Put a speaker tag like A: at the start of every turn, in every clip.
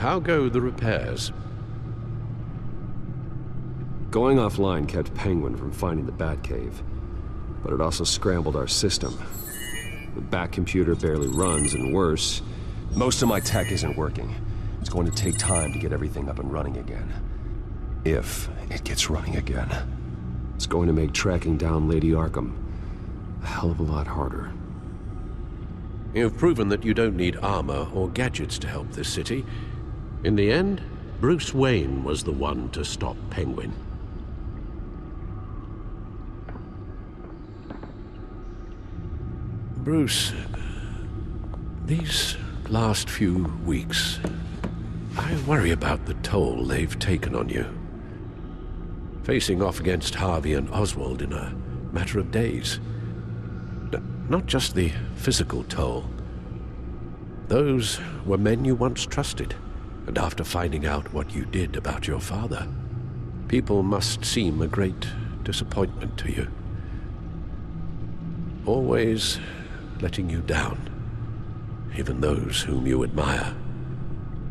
A: How go the repairs?
B: Going offline kept Penguin from finding the Batcave, but it also scrambled our system. The Bat computer barely runs, and worse, most of my tech isn't working. It's going to take time to get everything up and running again. If it gets running again. It's going to make tracking down Lady Arkham a hell of a lot harder.
A: You've proven that you don't need armor or gadgets to help this city. In the end, Bruce Wayne was the one to stop Penguin. Bruce, these last few weeks, I worry about the toll they've taken on you. Facing off against Harvey and Oswald in a matter of days. Not just the physical toll. Those were men you once trusted, and after finding out what you did about your father, people must seem a great disappointment to you. Always letting you down, even those whom you admire.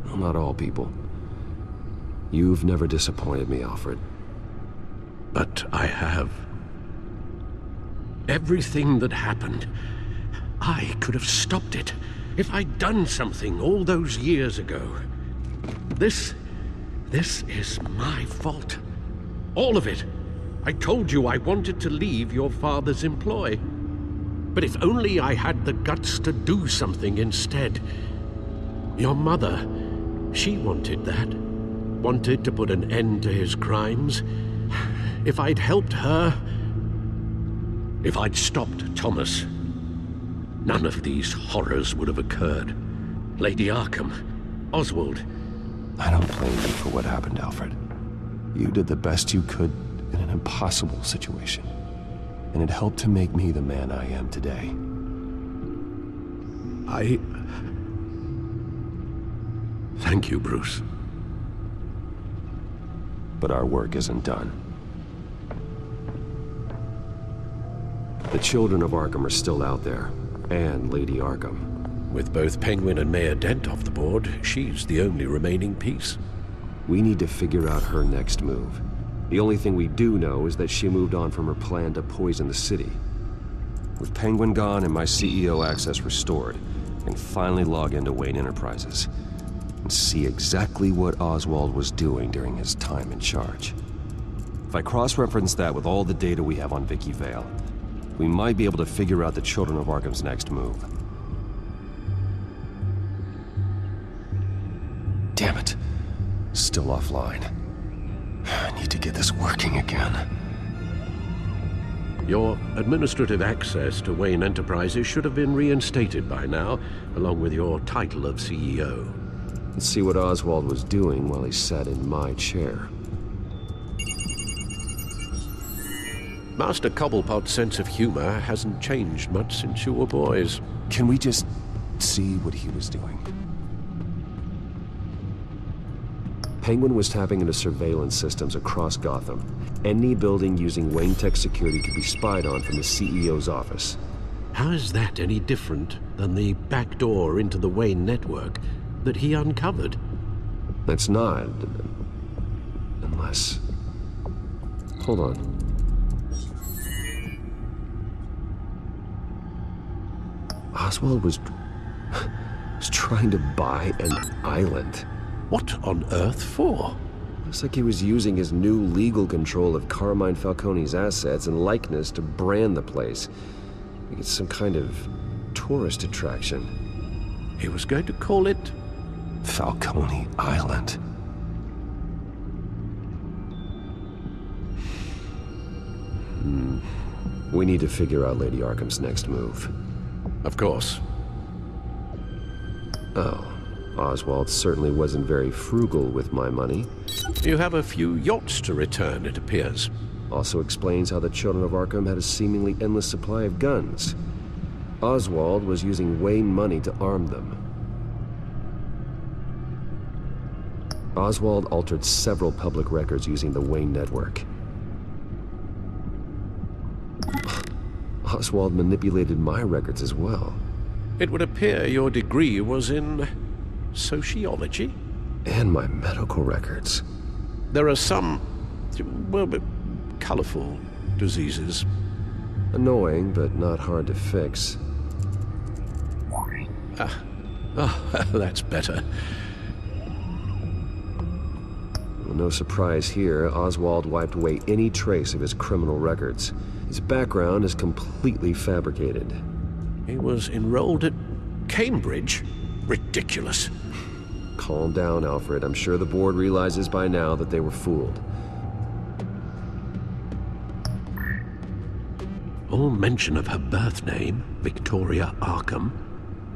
B: Well, not all people. You've never disappointed me, Alfred.
A: But I have. Everything that happened, I could have stopped it if I'd done something all those years ago. This is my fault. All of it. I told you I wanted to leave your father's employ. But if only I had the guts to do something instead. Your mother, she wanted that. Wanted to put an end to his crimes. If I'd helped her, if I'd stopped Thomas, none of these horrors would have occurred. Lady Arkham, Oswald.
B: I don't blame you for what happened, Alfred. You did the best you could in an impossible situation. And it helped to make me the man I am today.
A: Thank you, Bruce.
B: But our work isn't done. The children of Arkham are still out there, and Lady Arkham.
A: With both Penguin and Mayor Dent off the board, she's the only remaining piece.
B: We need to figure out her next move. The only thing we do know is that she moved on from her plan to poison the city. With Penguin gone and my CEO access restored, I can finally log into Wayne Enterprises and see exactly what Oswald was doing during his time in charge. If I cross-reference that with all the data we have on Vicky Vale, we might be able to figure out the Children of Arkham's next move. Damn it. Still offline. I need to get this working again.
A: Your administrative access to Wayne Enterprises should have been reinstated by now, along with your title of CEO.
B: Let's see what Oswald was doing while he sat in my chair.
A: Master Cobblepot's sense of humor hasn't changed much since you were boys.
B: Can we just see what he was doing? Penguin was tapping into surveillance systems across Gotham. Any building using Wayne Tech security could be spied on from the CEO's office.
A: How is that any different than the back door into the Wayne network that he uncovered?
B: That's not. Unless... Hold on. Oswald was trying to buy an island.
A: What on earth for?
B: Looks like he was using his new legal control of Carmine Falcone's assets and likeness to brand the place. Like it's some kind of tourist attraction.
A: He was going to call it...
B: Falcone Island. We need to figure out Lady Arkham's next move.
A: Of course.
B: Oh. Oswald certainly wasn't very frugal with my money.
A: You have a few yachts to return, it appears.
B: Also explains how the Children of Arkham had a seemingly endless supply of guns. Oswald was using Wayne money to arm them. Oswald altered several public records using the Wayne network. Oswald manipulated my records as well.
A: It would appear your degree was in... sociology?
B: And my medical records.
A: There are some, well, colorful diseases.
B: Annoying, but not hard to fix.
A: Oh, that's better.
B: Well, no surprise here, Oswald wiped away any trace of his criminal records. His background is completely fabricated.
A: He was enrolled at Cambridge? Ridiculous.
B: Calm down, Alfred. I'm sure the board realizes by now that they were fooled.
A: All mention of her birth name, Victoria Arkham,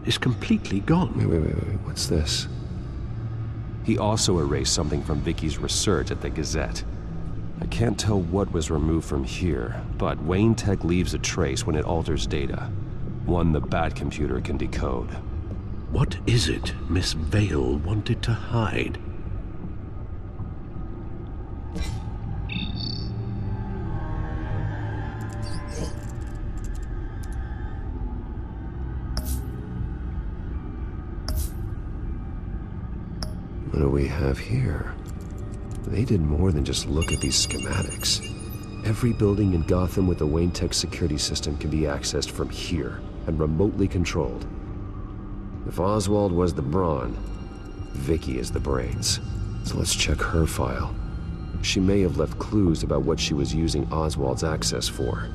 A: is completely gone.
B: Wait. What's this? He also erased something from Vicky's research at the Gazette. I can't tell what was removed from here, but Wayne Tech leaves a trace when it alters data. One the Bat computer can decode.
A: What is it Miss Vale wanted to hide?
B: What do we have here? They did more than just look at these schematics. Every building in Gotham with the Wayne Tech security system can be accessed from here and remotely controlled. If Oswald was the brawn, Vicky is the brains. So let's check her file. She may have left clues about what she was using Oswald's access for.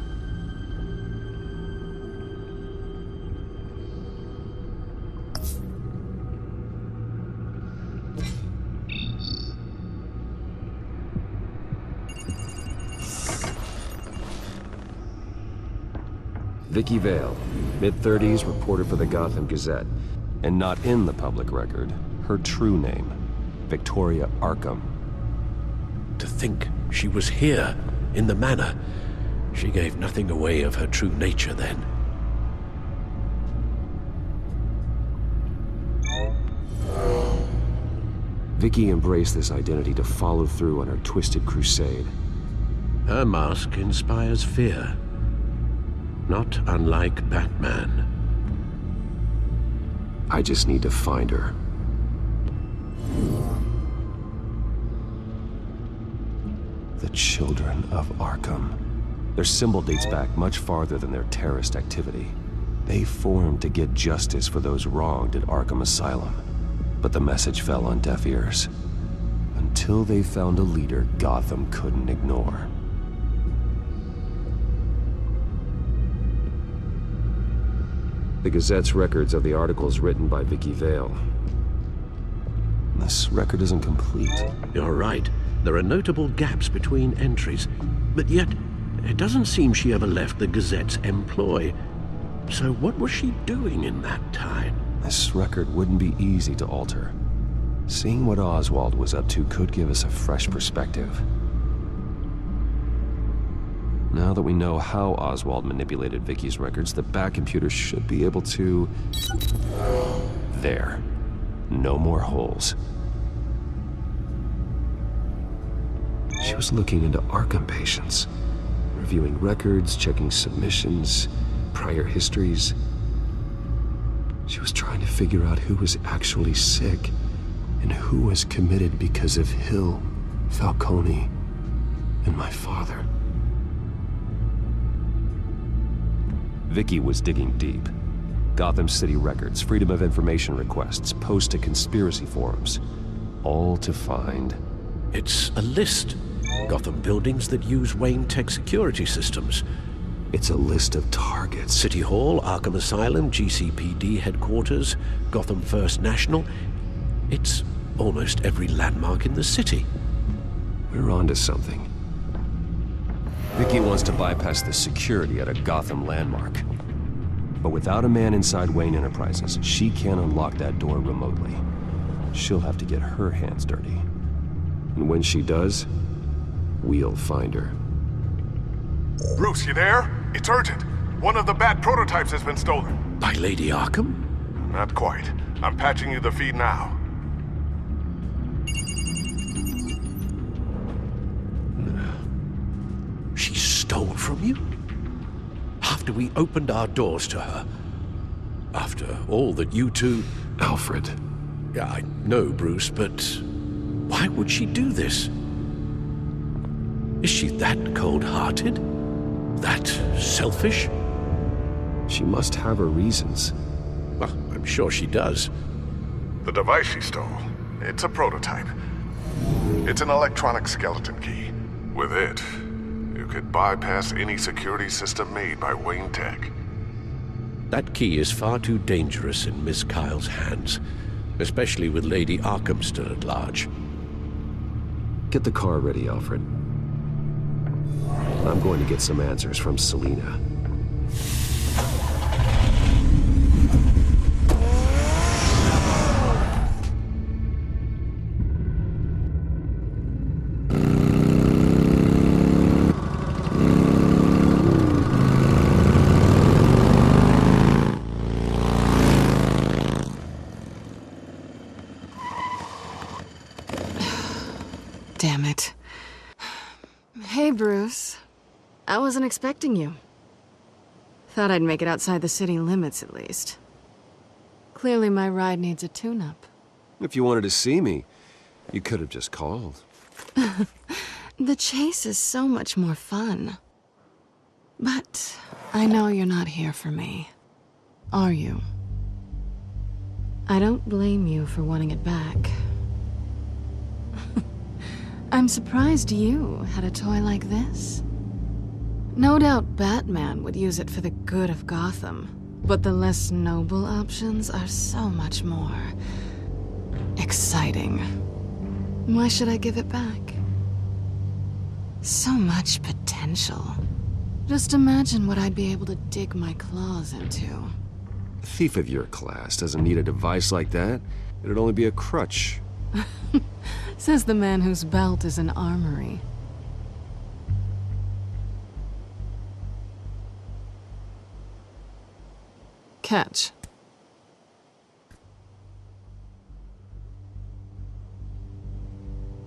B: Vicky Vale, mid-30s, reporter for the Gotham Gazette. And not in the public record, her true name, Victoria Arkham.
A: To think she was here, in the manor. She gave nothing away of her true nature then.
B: Vicky embraced this identity to follow through on her twisted crusade.
A: Her mask inspires fear. Not unlike Batman.
B: I just need to find her. The Children of Arkham. Their symbol dates back much farther than their terrorist activity. They formed to get justice for those wronged at Arkham Asylum. But the message fell on deaf ears. Until they found a leader Gotham couldn't ignore. The Gazette's records of the articles written by Vicky Vale. This record isn't complete.
A: You're right. There are notable gaps between entries. But yet, it doesn't seem she ever left the Gazette's employ. So what was she doing in that time?
B: This record wouldn't be easy to alter. Seeing what Oswald was up to could give us a fresh perspective. Now that we know how Oswald manipulated Vicky's records, the Bat computer should be able to... There. No more holes. She was looking into Arkham patients, reviewing records, checking submissions, prior histories. She was trying to figure out who was actually sick and who was committed because of Hill, Falcone, and my father. Vicky was digging deep. Gotham City records, Freedom of Information requests, posts to conspiracy forums. All to find...
A: It's a list. Gotham buildings that use Wayne Tech security systems.
B: It's a list of targets.
A: City Hall, Arkham Asylum, GCPD headquarters, Gotham First National. It's almost every landmark in the city.
B: We're onto something. Vicky wants to bypass the security at a Gotham landmark. But without a man inside Wayne Enterprises, she can't unlock that door remotely. She'll have to get her hands dirty. And when she does, we'll find her.
C: Bruce, you there? It's urgent. One of the Bat prototypes has been stolen.
A: By Lady Arkham?
C: Not quite. I'm patching you the feed now.
A: She stole from you? After we opened our doors to her? After all that you two...
B: Alfred,
A: I know, Bruce, but why would she do this? Is she that cold-hearted? That selfish?
B: She must have her reasons.
A: Well, I'm sure she does.
C: The device she stole, it's a prototype. It's an electronic skeleton key. With it, you could bypass any security system made by Wayne Tech.
A: That key is far too dangerous in Miss Kyle's hands, especially with Lady Arkham still at large.
B: Get the car ready, Alfred. I'm going to get some answers from Selina.
D: Damn it. Hey, Bruce. I wasn't expecting you. Thought I'd make it outside the city limits, at least. Clearly my ride needs a tune-up.
B: If you wanted to see me, you could have just called.
D: The chase is so much more fun. But I know you're not here for me. Are you? I don't blame you for wanting it back. I'm surprised you had a toy like this. No doubt Batman would use it for the good of Gotham, but the less noble options are so much more exciting. Why should I give it back? So much potential. Just imagine what I'd be able to dig my claws into.
B: A thief of your class doesn't need a device like that. It'd only be a crutch.
D: Says the man whose belt is an armory. Catch.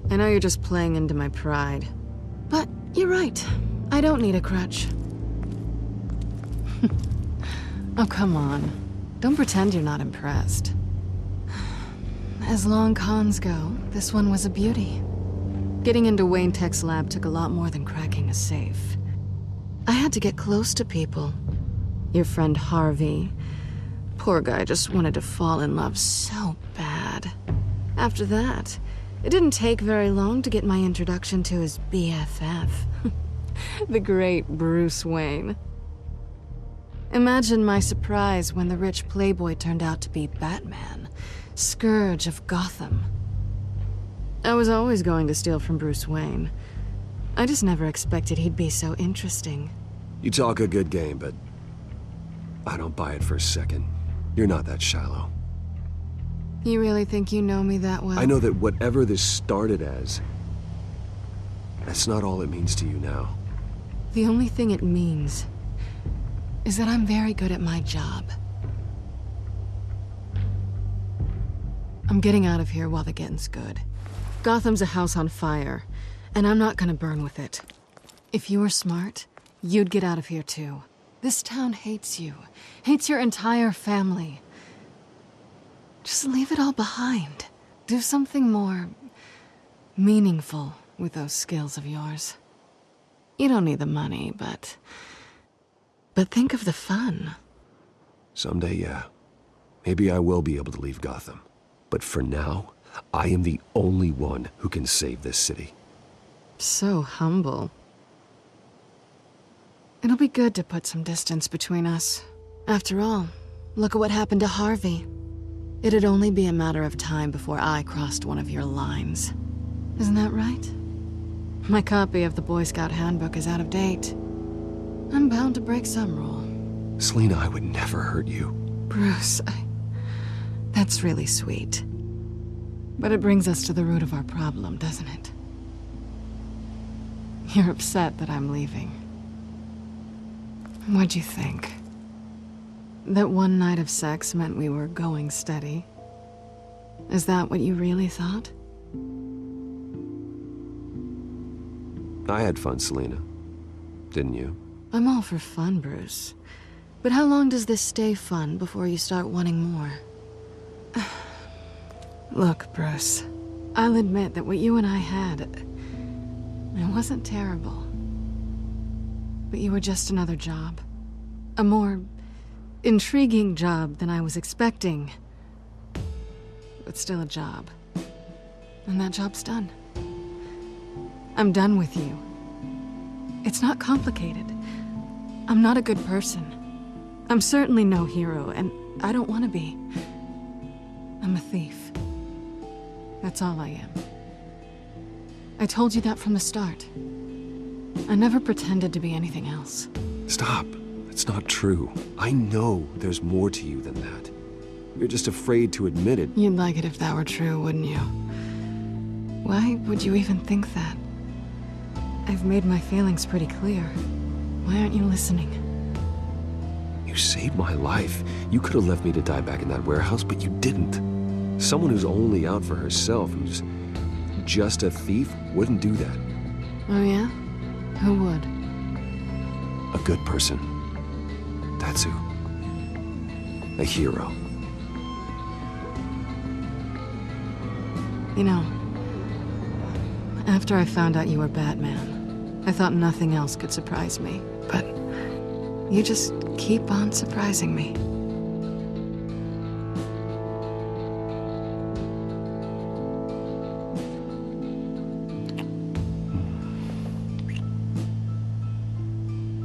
D: I know you're just playing into my pride, but you're right. I don't need a crutch. Oh, come on. Don't pretend you're not impressed. As long cons go, this one was a beauty. Getting into Wayne Tech's lab took a lot more than cracking a safe. I had to get close to people. Your friend Harvey. Poor guy just wanted to fall in love so bad. After that, it didn't take very long to get my introduction to his BFF. The great Bruce Wayne. Imagine my surprise when the rich playboy turned out to be Batman. Scourge of Gotham. I was always going to steal from Bruce Wayne. I just never expected he'd be so interesting.
B: You talk a good game, but I don't buy it for a second. You're not that shallow.
D: You really think you know me that well?
B: I know that whatever this started as, that's not all it means to you now.
D: The only thing it means is that I'm very good at my job. I'm getting out of here while the getting's good. Gotham's a house on fire, and I'm not gonna burn with it. If you were smart, you'd get out of here too. This town hates you, hates your entire family. Just leave it all behind. Do something more meaningful with those skills of yours. You don't need the money, but think of the fun.
B: Someday, yeah. Maybe I will be able to leave Gotham. But for now, I am the only one who can save this city.
D: So humble. It'll be good to put some distance between us. After all, look at what happened to Harvey. It'd only be a matter of time before I crossed one of your lines. Isn't that right? My copy of the Boy Scout Handbook is out of date. I'm bound to break some rule.
B: Selina, I would never hurt you.
D: Bruce, that's really sweet. But it brings us to the root of our problem, doesn't it? You're upset that I'm leaving. What'd you think? That one night of sex meant we were going steady? Is that what you really thought?
B: I had fun, Selina. Didn't you?
D: I'm all for fun, Bruce. But how long does this stay fun before you start wanting more? Look, Bruce, I'll admit that what you and I had, it wasn't terrible. But you were just another job. A more intriguing job than I was expecting. But still a job. And that job's done. I'm done with you. It's not complicated. I'm not a good person. I'm certainly no hero, and I don't want to be. I'm a thief. That's all I am. I told you that from the start. I never pretended to be anything else.
B: Stop. That's not true. I know there's more to you than that. You're just afraid to admit it.
D: You'd like it if that were true, wouldn't you? Why would you even think that? I've made my feelings pretty clear. Why aren't you listening?
B: You saved my life. You could have left me to die back in that warehouse, but you didn't. Someone who's only out for herself, who's just a thief, wouldn't do that.
D: Oh yeah? Who would?
B: A good person. That's who. A hero.
D: You know, after I found out you were Batman, I thought nothing else could surprise me. But you just keep on surprising me.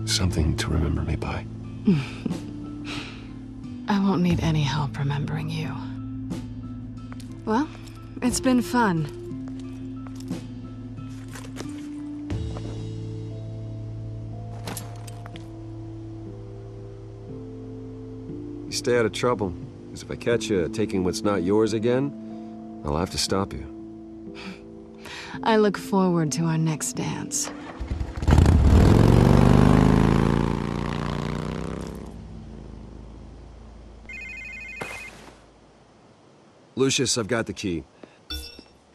B: Something to remember me by.
D: I won't need any help remembering you. Well, it's been fun.
B: You stay out of trouble, because if I catch you taking what's not yours again, I'll have to stop you.
D: I look forward to our next dance.
B: Lucius, I've got the key.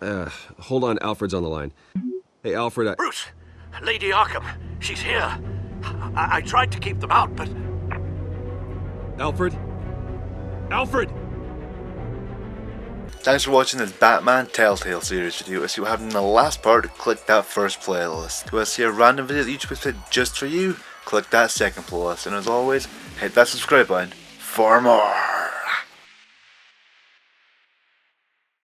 B: Hold on, Alfred's on the line. Hey, Alfred,
A: Bruce! Lady Arkham! She's here! I tried to keep them out, but...
B: Alfred? Alfred!
E: Thanks for watching this Batman Telltale series video. To see what happened in the last part, click that first playlist. To see a random video that YouTube has put just for you, click that second playlist. And as always, hit that subscribe button for more.